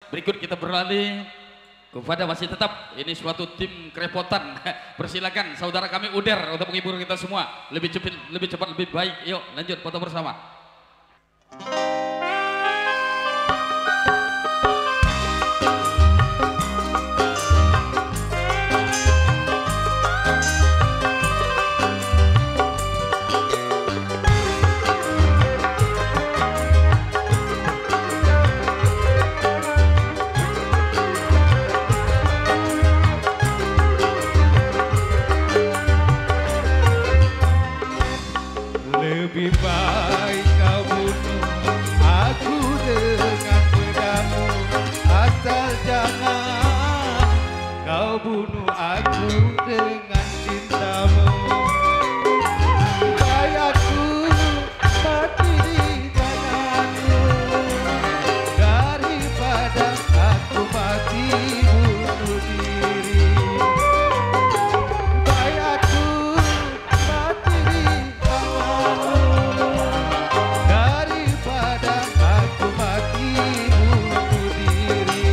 Berikut kita beralih kepada masih tetap ini suatu tim kerepotan. Persilakan saudara kami Uder untuk menghibur kita semua. Lebih cepat, lebih baik. Yuk lanjut foto bersama. Lebih baik kau bunuh aku dengan pedangmu, asal jangan kau bunuh aku dengan cintamu. Baik aku mati di tanganmu daripada aku mati bunuh diri. Baik aku mati di daripada aku mati bunuh diri.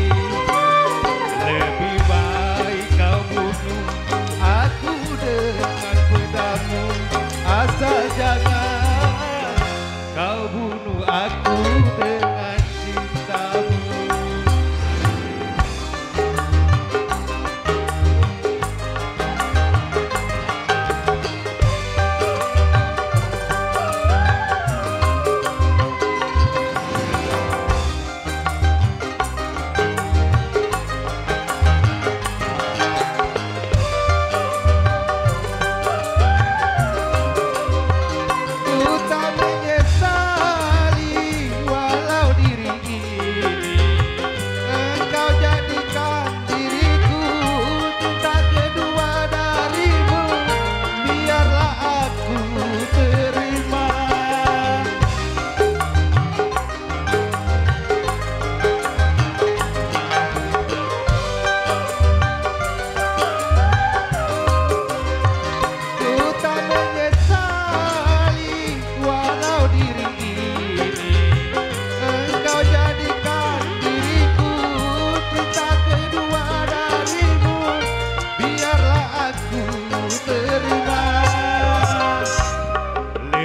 Lebih baik kau bunuh aku dengan pedangmu, asal jangan kau bunuh aku dengan cintamu.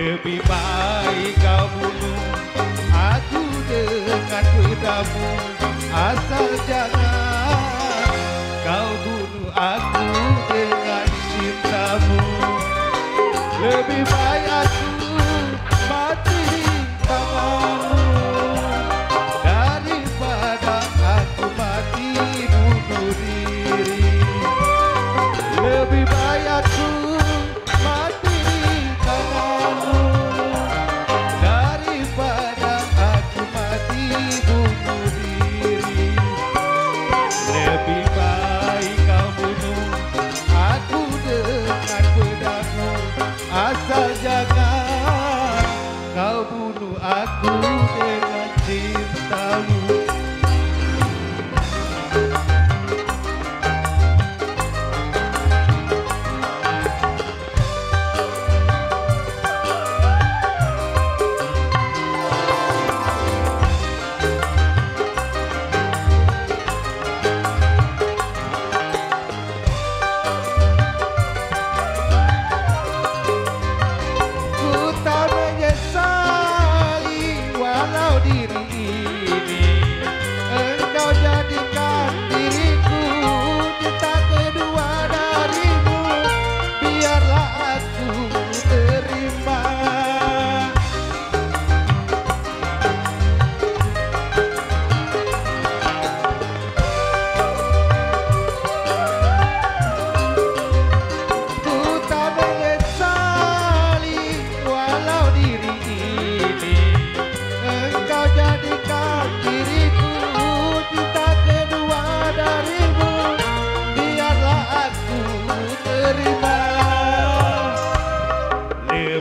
Lebih baik kau bunuh aku dengan pedangmu, asal jangan kau bunuh aku dengan cintamu. Lebih baik aku mati di tanganmu daripada aku mati bunuh diri. Lebih baik aku mati di tanganmu daripada aku mati bunuh diri. Lebih baik kau bunuh aku dengan pedangmu, asal jangan kau bunuh aku dengan cintamu.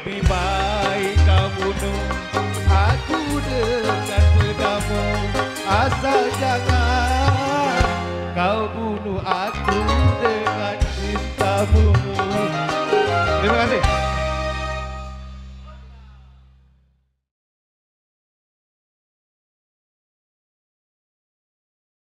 Lebih baik kau bunuh aku dengan pedangmu, asal jangan kau bunuh aku